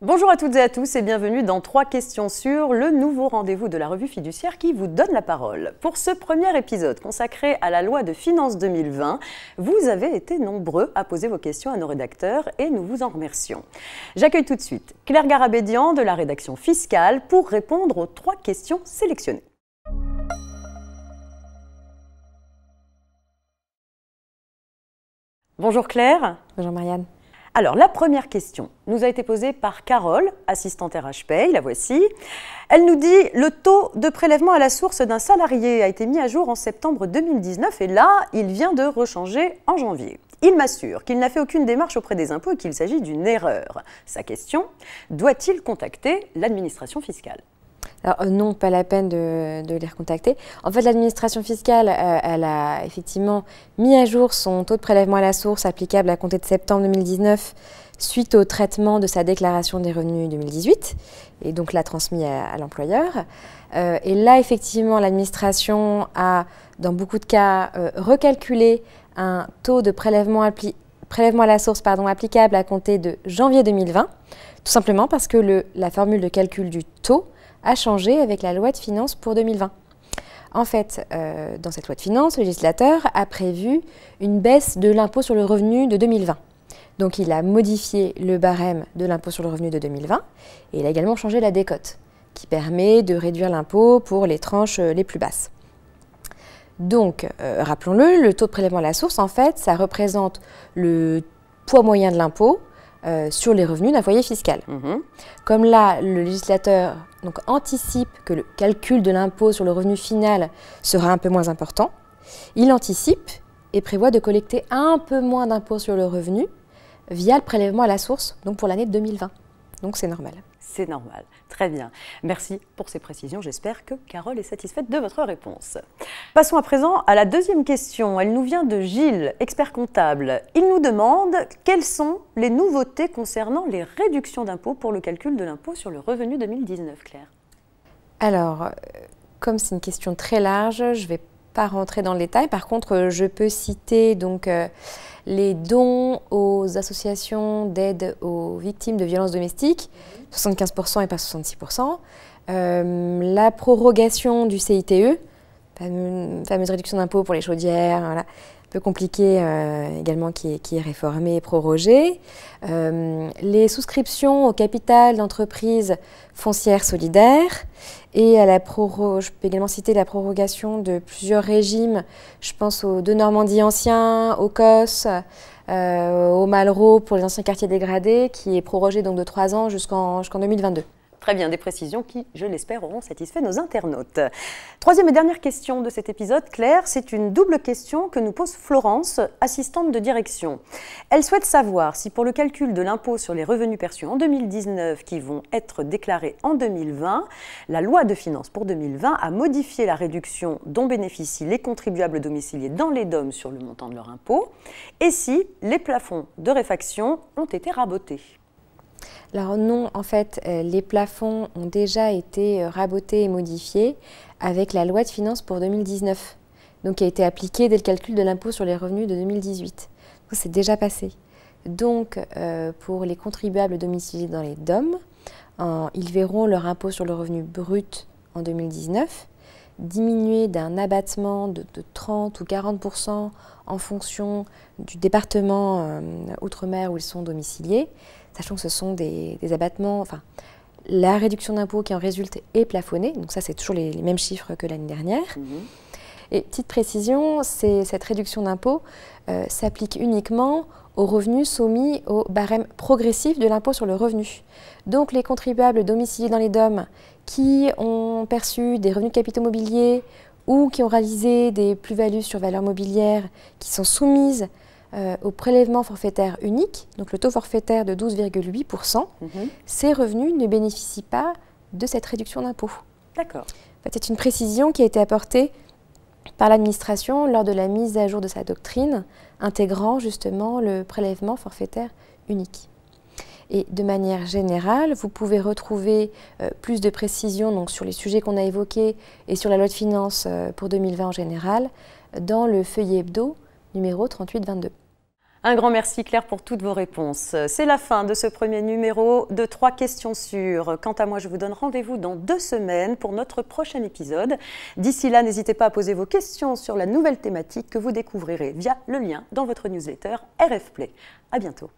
Bonjour à toutes et à tous et bienvenue dans 3 questions sur le nouveau rendez-vous de la revue fiduciaire qui vous donne la parole. Pour ce premier épisode consacré à la loi de finances 2020, vous avez été nombreux à poser vos questions à nos rédacteurs et nous vous en remercions. J'accueille tout de suite Claire Garabédian de la rédaction fiscale pour répondre aux 3 questions sélectionnées. Bonjour Claire. Bonjour Marianne. Alors, la première question nous a été posée par Carole, assistante RH Paye, la voici. Elle nous dit « Le taux de prélèvement à la source d'un salarié a été mis à jour en septembre 2019 et là, il vient de rechanger en janvier. Il m'assure qu'il n'a fait aucune démarche auprès des impôts et qu'il s'agit d'une erreur. Sa question, doit-il contacter l'administration fiscale ?» Alors non, pas la peine de les recontacter. En fait, l'administration fiscale, elle a effectivement mis à jour son taux de prélèvement à la source applicable à compter de septembre 2019 suite au traitement de sa déclaration des revenus 2018 et donc l'a transmis à l'employeur. Et là, effectivement, l'administration a, dans beaucoup de cas, recalculé un taux de prélèvement à la source applicable à compter de janvier 2020, tout simplement parce que la formule de calcul du taux a changé avec la loi de finances pour 2020. En fait, dans cette loi de finances, le législateur a prévu une baisse de l'impôt sur le revenu de 2020. Donc il a modifié le barème de l'impôt sur le revenu de 2020 et il a également changé la décote qui permet de réduire l'impôt pour les tranches les plus basses. Donc, rappelons-le, le taux de prélèvement à la source, en fait, ça représente le poids moyen de l'impôt sur les revenus d'un foyer fiscal. Comme là, le législateur anticipe que le calcul de l'impôt sur le revenu final sera un peu moins important, il anticipe et prévoit de collecter un peu moins d'impôt sur le revenu via le prélèvement à la source, donc pour l'année 2020. Donc c'est normal. C'est normal. Très bien. Merci pour ces précisions. J'espère que Carole est satisfaite de votre réponse. Passons à présent à la deuxième question. Elle nous vient de Gilles, expert comptable. Il nous demande quelles sont les nouveautés concernant les réductions d'impôts pour le calcul de l'impôt sur le revenu 2019, Claire. Alors, comme c'est une question très large, je ne vais pas rentrer dans le détail. Par contre, je peux citer donc les dons aux associations d'aide aux victimes de violences domestiques, 75% et pas 66%. La prorogation du CITE, fameuse réduction d'impôt pour les chaudières, voilà, un peu compliqué également qui est réformée et prorogée. Les souscriptions au capital d'entreprises foncières solidaires. Et à je peux également citer la prorogation de plusieurs régimes. Je pense aux deux Normandie anciens, au COS, au Malraux pour les anciens quartiers dégradés, qui est prorogé donc de 3 ans jusqu'en 2022. Très bien, des précisions qui, je l'espère, auront satisfait nos internautes. Troisième et dernière question de cet épisode, Claire, c'est une double question que nous pose Florence, assistante de direction. Elle souhaite savoir si pour le calcul de l'impôt sur les revenus perçus en 2019 qui vont être déclarés en 2020, la loi de finances pour 2020 a modifié la réduction dont bénéficient les contribuables domiciliés dans les DOM sur le montant de leur impôt et si les plafonds de réfaction ont été rabotés. Alors non, en fait, les plafonds ont déjà été rabotés et modifiés avec la loi de finances pour 2019, donc qui a été appliquée dès le calcul de l'impôt sur les revenus de 2018. C'est déjà passé. Donc, pour les contribuables domiciliés dans les DOM, ils verront leur impôt sur le revenu brut en 2019 diminuer d'un abattement de 30 ou 40% en fonction du département outre-mer où ils sont domiciliés, sachant que ce sont des abattements, enfin, la réduction d'impôt qui en résulte est plafonnée, donc ça c'est toujours les mêmes chiffres que l'année dernière. Et petite précision, cette réduction d'impôt s'applique uniquement aux revenus soumis au barème progressif de l'impôt sur le revenu. Donc les contribuables domiciliés dans les DOM qui ont perçu des revenus de capitaux mobiliers ou qui ont réalisé des plus-values sur valeurs mobilières qui sont soumises au prélèvement forfaitaire unique, donc le taux forfaitaire de 12,8%, ces revenus ne bénéficient pas de cette réduction d'impôt. D'accord. C'est une précision qui a été apportée par l'administration lors de la mise à jour de sa doctrine, intégrant justement le prélèvement forfaitaire unique. Et de manière générale, vous pouvez retrouver plus de précisions donc, sur les sujets qu'on a évoqués et sur la loi de finances pour 2020 en général dans le feuillet hebdo numéro 3822. Un grand merci Claire pour toutes vos réponses. C'est la fin de ce premier numéro de 3 questions sûres. Quant à moi, je vous donne rendez-vous dans 2 semaines pour notre prochain épisode. D'ici là, n'hésitez pas à poser vos questions sur la nouvelle thématique que vous découvrirez via le lien dans votre newsletter RF Play. À bientôt.